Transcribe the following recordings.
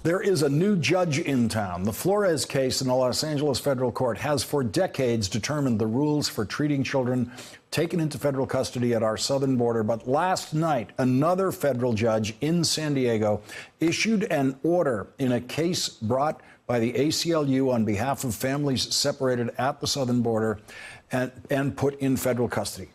There is a new judge in town. The Flores case in the Los Angeles federal court has for decades determined the rules for treating children taken into federal custody at our southern border. But last night, another federal judge in San Diego issued an order in a case brought by the ACLU on behalf of families separated at the southern border and put in federal custody.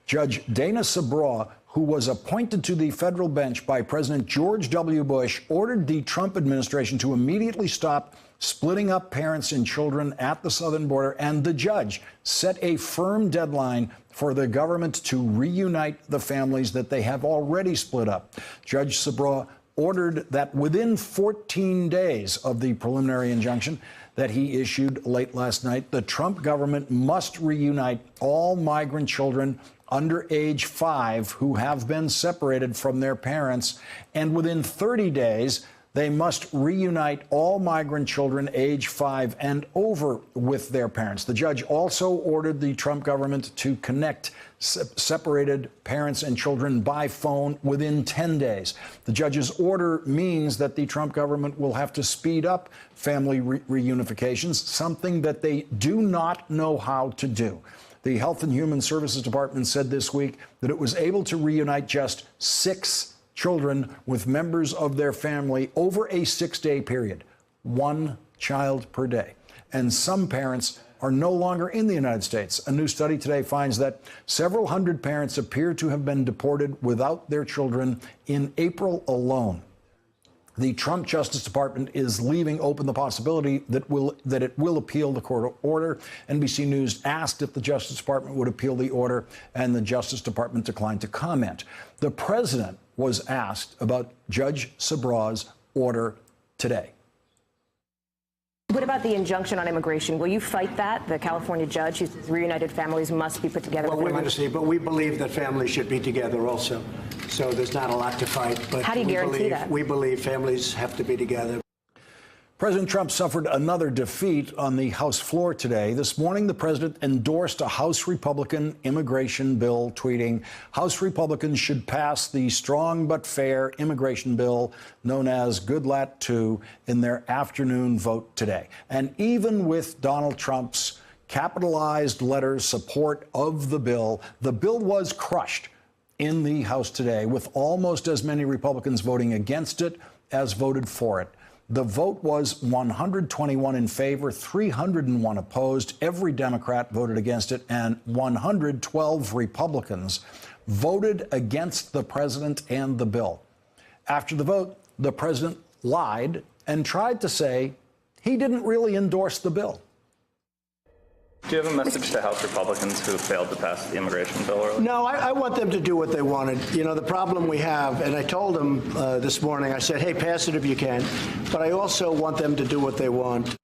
Judge Danny Cevallos, who was appointed to the federal bench by President George W. Bush, ordered the Trump administration to immediately stop splitting up parents and children at the southern border, and the judge set a firm deadline for the government to reunite the families that they have already split up. Judge Cevallos ordered that within 14 days of the preliminary injunction that he issued late last night, the Trump government must reunite all migrant children under age 5 who have been separated from their parents, and within 30 days, they must reunite all migrant children age 5 and over with their parents. The judge also ordered the Trump government to connect separated parents and children by phone within 10 days. The judge's order means that the Trump government will have to speed up family reunifications, something that they do not know how to do. The Health and Human Services Department said this week that it was able to reunite just 6 children with members of their family over a 6-day period, 1 child per day. And some parents are no longer in the United States. A new study today finds that several hundred parents appear to have been deported without their children in April alone. The Trump Justice Department is leaving open the possibility that it will appeal the court order. NBC News asked if the Justice Department would appeal the order, and the Justice Department declined to comment. The president was asked about Judge Cevallos' order today. What about the injunction on immigration? Will you fight that? The California judge who says reunited families must be put together. Well, we're going to see, but we believe that families should be together also. So there's not a lot to fight. But how do you guarantee that? We believe families have to be together. President Trump suffered another defeat on the House floor today. This morning, the president endorsed a House Republican immigration bill, tweeting, "House Republicans should pass the strong but fair immigration bill known as Goodlatte 2 in their afternoon vote today." And even with Donald Trump's capitalized letter support of the bill was crushed in the House today, with almost as many Republicans voting against it as voted for it. The vote was 121 in favor, 301 opposed. Every Democrat voted against it, and 112 Republicans voted against the president and the bill. After the vote, the president lied and tried to say he didn't really endorse the bill. Do you have a message to House Republicans who failed to pass the immigration bill earlier? No, I want them to do what they wanted. You know, the problem we have, and I told them this morning, I said, hey, pass it if you can, but I also want them to do what they want.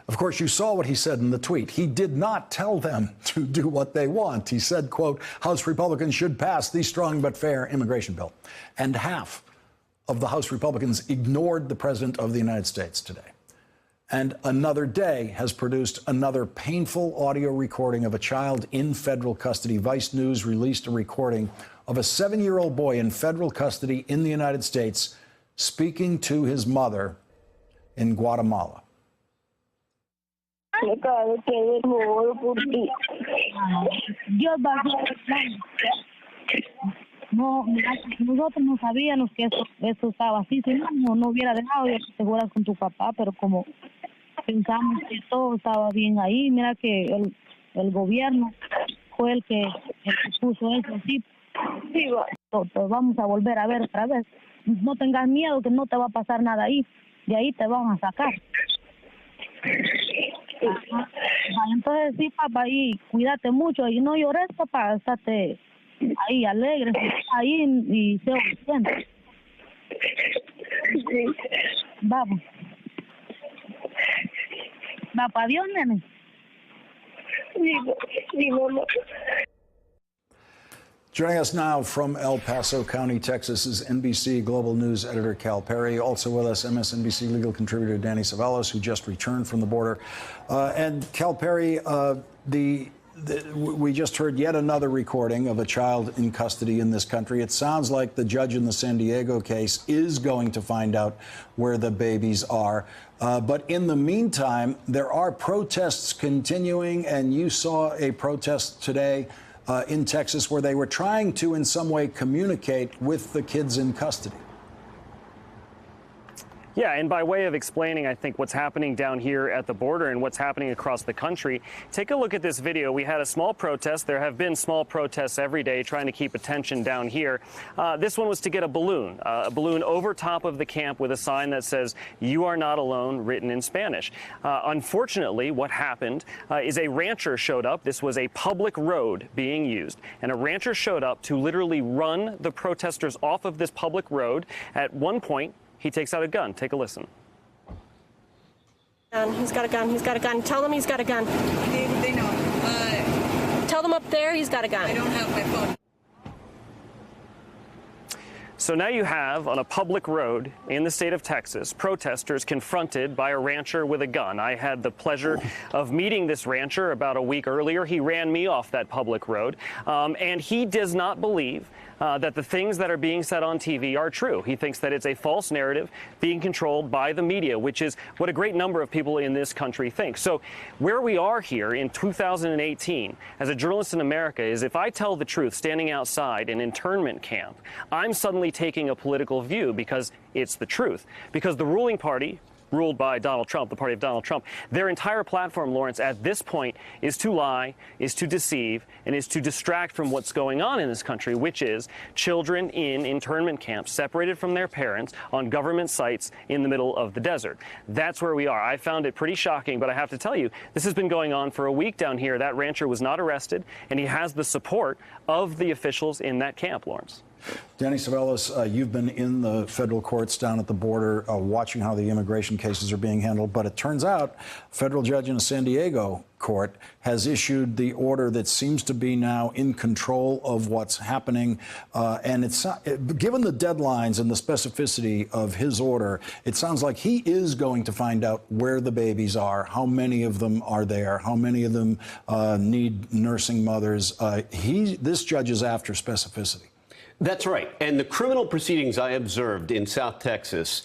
Of course, you saw what he said in the tweet. He did not tell them to do what they want. He said, quote, House Republicans should pass the strong but fair immigration bill. And half of the House Republicans ignored the president of the United States today. And another day has produced another painful audio recording of a child in federal custody. Vice News released a recording of a 7-year-old boy in federal custody in the United States speaking to his mother in Guatemala. No, nosotros no sabíamos que eso estaba así, si no hubiera dejado de asegurar con tu papá, pero como pensamos que todo estaba bien ahí, mira que el gobierno fue el que puso eso así. Sí, vamos a volver a ver otra vez. No tengas miedo que no te va a pasar nada ahí, de ahí te van a sacar. Ajá. Entonces sí, papá, y cuídate mucho y no llores, papá, estate ahí alegre, ahí y se obediente. Sí. Vamos. Va para Dios, nene. Sí, mamá. Joining us now from El Paso County, Texas, is NBC Global News editor Cal Perry. Also with us, MSNBC legal contributor Danny Cevallos, who just returned from the border. And Cal Perry, the We just heard yet another recording of a child in custody in this country. It sounds like the judge in the San Diego case is going to find out where the babies are. But in the meantime, there are protests continuing, and you saw a protest today in Texas where they were trying to, in some way, communicate with the kids in custody. Yeah, and by way of explaining, I think, what's happening down here at the border and what's happening across the country, take a look at this video. We had a small protest. There have been small protests every day trying to keep attention down here. This one was to get a balloon over top of the camp with a sign that says, "You are not alone," written in Spanish. Unfortunately, what happened is a rancher showed up. This was a public road being used, and a rancher showed up to literally run the protesters off of this public road. At one point, he takes out a gun. Take a listen. He's got a gun. He's got a gun. Tell them he's got a gun. They know. Tell them up there he's got a gun. I don't have my phone. So now you have, on a public road in the state of Texas, protesters confronted by a rancher with a gun. I had the pleasure of meeting this rancher about a week earlier. He ran me off that public road, and he does not believe that the things that are being said on TV are true. He thinks that it's a false narrative being controlled by the media, which is what a great number of people in this country think. So where we are here in 2018 as a journalist in America is, if I tell the truth standing outside an internment camp, I'm suddenly taking a political view because it's the truth. Because the ruling party, ruled by Donald Trump, the party of Donald Trump, their entire platform, Lawrence, at this point is to lie, is to deceive, and is to distract from what's going on in this country, which is children in internment camps separated from their parents on government sites in the middle of the desert. That's where we are. I found it pretty shocking, but I have to tell you, this has been going on for a week down here. That rancher was not arrested, and he has the support of the officials in that camp, Lawrence. Danny Cevallos, you've been in the federal courts down at the border watching how the immigration cases are being handled. But it turns out a federal judge in a San Diego court has issued the order that seems to be now in control of what's happening. And it's given the deadlines and the specificity of his order, it sounds like he is going to find out where the babies are, how many of them are there, how many of them need nursing mothers. This judge is after specificity. That's right. And the criminal proceedings I observed in South Texas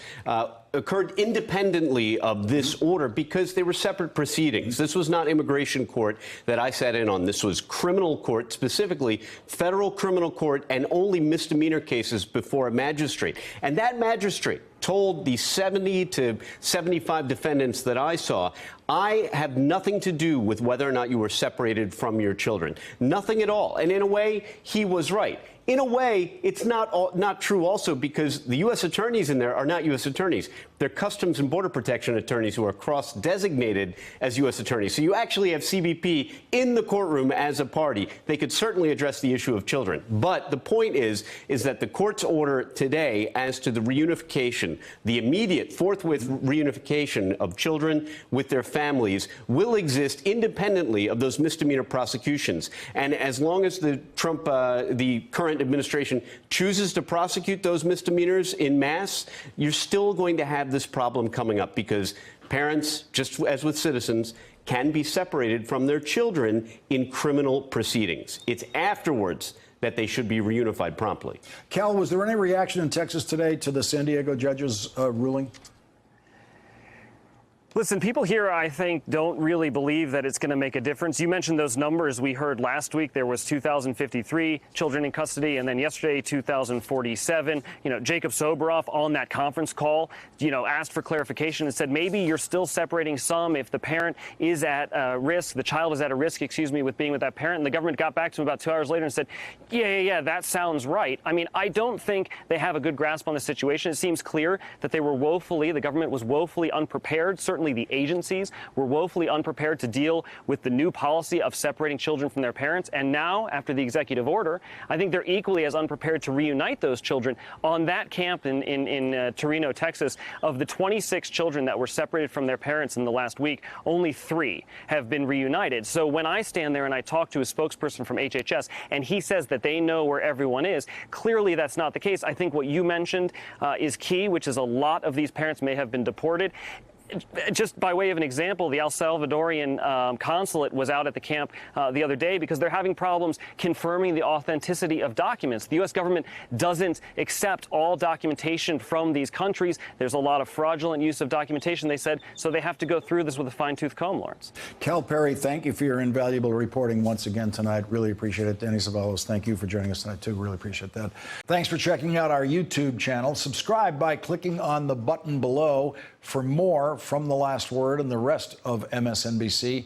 occurred independently of this order because they were separate proceedings. This was not immigration court that I sat in on. This was criminal court, specifically federal criminal court, and only misdemeanor cases before a magistrate. And that magistrate told the 70 to 75 defendants that I saw, I have nothing to do with whether or not you were separated from your children. Nothing at all. And in a way, he was right. In a way, it's not true also because the U.S. attorneys in there are not U.S. attorneys. They're Customs and Border Protection attorneys who are cross-designated as U.S. attorneys. So you actually have CBP in the courtroom as a party. They could certainly address the issue of children. But the point is that the court's order today as to the reunification, the immediate forthwith reunification of children with their families will exist independently of those misdemeanor prosecutions. And as long as the current administration chooses to prosecute those misdemeanors in mass, you're still going to have this problem coming up because parents, just as with citizens, can be separated from their children in criminal proceedings. It's afterwards that they should be reunified promptly. Cal, was there any reaction in Texas today to the San Diego judge's ruling? Listen, people here, I think, don't really believe that it's going to make a difference. You mentioned those numbers we heard last week. There was 2,053 children in custody, and then yesterday, 2,047. Jacob Soboroff on that conference call, asked for clarification and said maybe you're still separating some if the parent is at risk, the child is at a risk, with being with that parent. And the government got back to him about 2 hours later and said, yeah, that sounds right. I mean, I don't think they have a good grasp on the situation. It seems clear that the government was woefully unprepared. Certainly the agencies were woefully unprepared to deal with the new policy of separating children from their parents. And now, after the executive order, I think they're equally as unprepared to reunite those children. On that camp in Torino, Texas, of the 26 children that were separated from their parents in the last week, only 3 have been reunited. So when I stand there and I talk to a spokesperson from HHS and he says that they know where everyone is, clearly that's not the case. I think what you mentioned is key, which is a lot of these parents may have been deported. just by way of an example, the El Salvadorian consulate was out at the camp the other day because they're having problems confirming the authenticity of documents. The U.S. government doesn't accept all documentation from these countries. There's a lot of fraudulent use of documentation, they said, so they have to go through this with a fine-tooth comb, Lawrence. Cal Perry, thank you for your invaluable reporting once again tonight. Really appreciate it. Danny Cevallos, thank you for joining us tonight, too. Really appreciate that. Thanks for checking out our YouTube channel. Subscribe by clicking on the button below for more from The Last Word and the rest of MSNBC.